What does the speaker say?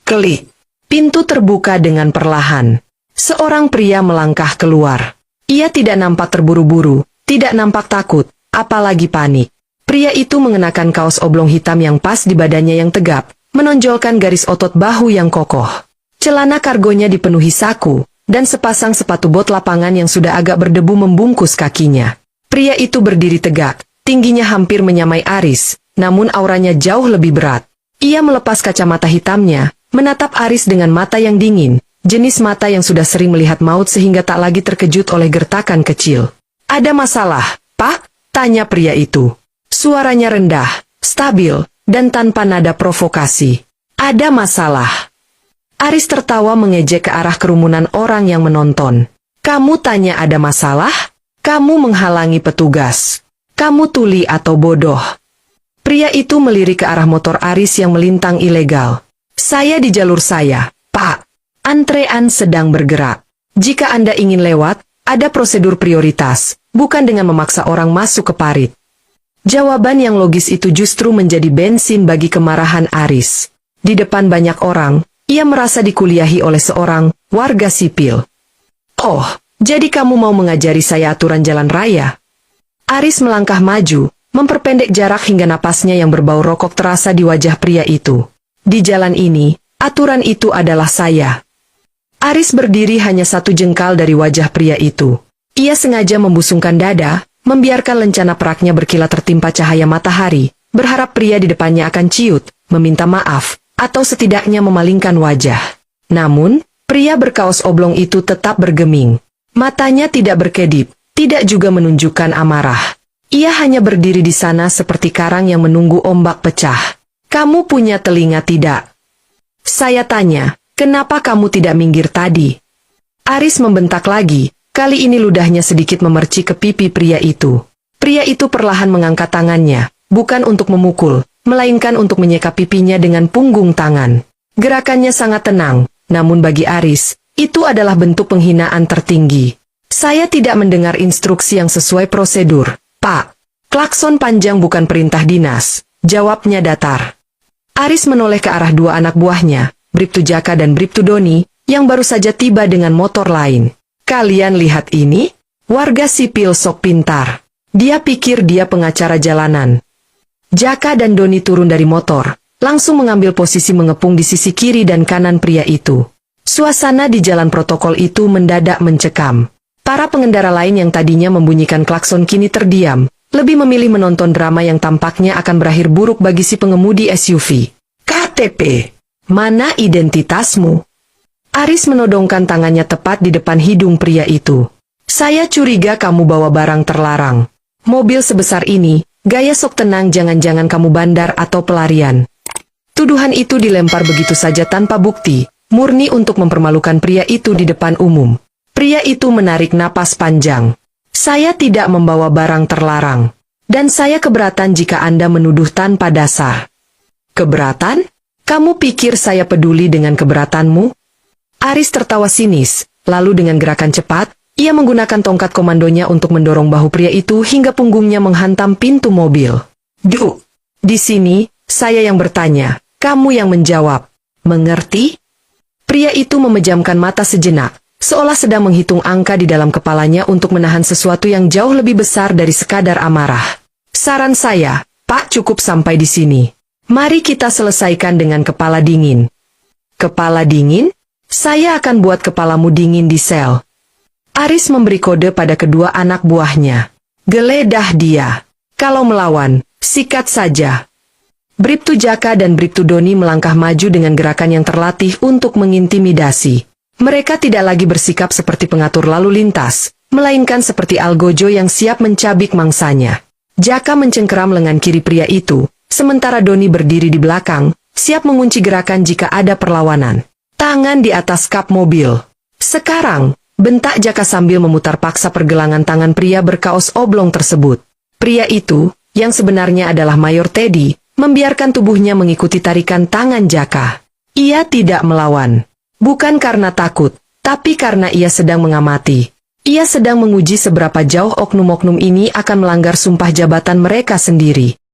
Klik. Pintu terbuka dengan perlahan. Seorang pria melangkah keluar. Ia tidak nampak terburu-buru, tidak nampak takut, apalagi panik. Pria itu mengenakan kaos oblong hitam yang pas di badannya yang tegap, menonjolkan garis otot bahu yang kokoh. Celana kargonya dipenuhi saku, dan sepasang sepatu bot lapangan yang sudah agak berdebu membungkus kakinya. Pria itu berdiri tegak, tingginya hampir menyamai Aris, namun auranya jauh lebih berat. Ia melepas kacamata hitamnya, menatap Aris dengan mata yang dingin, jenis mata yang sudah sering melihat maut sehingga tak lagi terkejut oleh gertakan kecil. "Ada masalah, Pak?" tanya pria itu. Suaranya rendah, stabil, dan tanpa nada provokasi. "Ada masalah." Aris tertawa mengejek ke arah kerumunan orang yang menonton. "Kamu tanya ada masalah? Kamu menghalangi petugas. Kamu tuli atau bodoh?" Pria itu melirik ke arah motor Aris yang melintang ilegal. "Saya di jalur saya, Pak. Antrean sedang bergerak. Jika Anda ingin lewat, ada prosedur prioritas, bukan dengan memaksa orang masuk ke parit." Jawaban yang logis itu justru menjadi bensin bagi kemarahan Aris. Di depan banyak orang, ia merasa dikuliahi oleh seorang warga sipil. "Oh, jadi kamu mau mengajari saya aturan jalan raya?" Aris melangkah maju, memperpendek jarak hingga napasnya yang berbau rokok terasa di wajah pria itu. "Di jalan ini, aturan itu adalah saya." Aris berdiri hanya satu jengkal dari wajah pria itu. Ia sengaja membusungkan dada, membiarkan lencana peraknya berkilat tertimpa cahaya matahari, berharap pria di depannya akan ciut, meminta maaf, atau setidaknya memalingkan wajah. Namun, pria berkaos oblong itu tetap bergeming. Matanya tidak berkedip, tidak juga menunjukkan amarah. Ia hanya berdiri di sana seperti karang yang menunggu ombak pecah. "Kamu punya telinga tidak? Saya tanya, kenapa kamu tidak minggir tadi?" Aris membentak lagi, kali ini ludahnya sedikit memercik ke pipi pria itu. Pria itu perlahan mengangkat tangannya, bukan untuk memukul, melainkan untuk menyeka pipinya dengan punggung tangan. Gerakannya sangat tenang, namun bagi Aris, itu adalah bentuk penghinaan tertinggi. "Saya tidak mendengar instruksi yang sesuai prosedur, Pak. Klakson panjang bukan perintah dinas," jawabnya datar. Aris menoleh ke arah dua anak buahnya, Bribtu Jaka dan Bribtu Doni, yang baru saja tiba dengan motor lain. "Kalian lihat ini? Warga sipil sok pintar. Dia pikir dia pengacara jalanan." Jaka dan Doni turun dari motor, langsung mengambil posisi mengepung di sisi kiri dan kanan pria itu. Suasana di jalan protokol itu mendadak mencekam. Para pengendara lain yang tadinya membunyikan klakson kini terdiam, lebih memilih menonton drama yang tampaknya akan berakhir buruk bagi si pengemudi SUV. "KTP, mana identitasmu?" Aris menodongkan tangannya tepat di depan hidung pria itu. "Saya curiga kamu bawa barang terlarang. Mobil sebesar ini, gaya sok tenang, jangan-jangan kamu bandar atau pelarian." Tuduhan itu dilempar begitu saja tanpa bukti, murni untuk mempermalukan pria itu di depan umum. Pria itu menarik napas panjang. "Saya tidak membawa barang terlarang. Dan saya keberatan jika Anda menuduh tanpa dasar." "Keberatan? Kamu pikir saya peduli dengan keberatanmu?" Aris tertawa sinis, lalu dengan gerakan cepat, ia menggunakan tongkat komandonya untuk mendorong bahu pria itu hingga punggungnya menghantam pintu mobil. "Duh, di sini, saya yang bertanya, kamu yang menjawab. Mengerti?" Pria itu memejamkan mata sejenak, seolah sedang menghitung angka di dalam kepalanya untuk menahan sesuatu yang jauh lebih besar dari sekadar amarah. "Saran saya, Pak, cukup sampai di sini. Mari kita selesaikan dengan kepala dingin." "Kepala dingin? Saya akan buat kepalamu dingin di sel." Aris memberi kode pada kedua anak buahnya. "Geledah dia. Kalau melawan, sikat saja." Bribtu Jaka dan Bribtu Doni melangkah maju dengan gerakan yang terlatih untuk mengintimidasi. Mereka tidak lagi bersikap seperti pengatur lalu lintas, melainkan seperti algojo yang siap mencabik mangsanya. Jaka mencengkeram lengan kiri pria itu, sementara Doni berdiri di belakang, siap mengunci gerakan jika ada perlawanan. "Tangan di atas kap mobil. Sekarang," bentak Jaka sambil memutar paksa pergelangan tangan pria berkaos oblong tersebut. Pria itu, yang sebenarnya adalah Mayor Teddy, membiarkan tubuhnya mengikuti tarikan tangan Jaka. Ia tidak melawan. Bukan karena takut, tapi karena ia sedang mengamati. Ia sedang menguji seberapa jauh oknum-oknum ini akan melanggar sumpah jabatan mereka sendiri.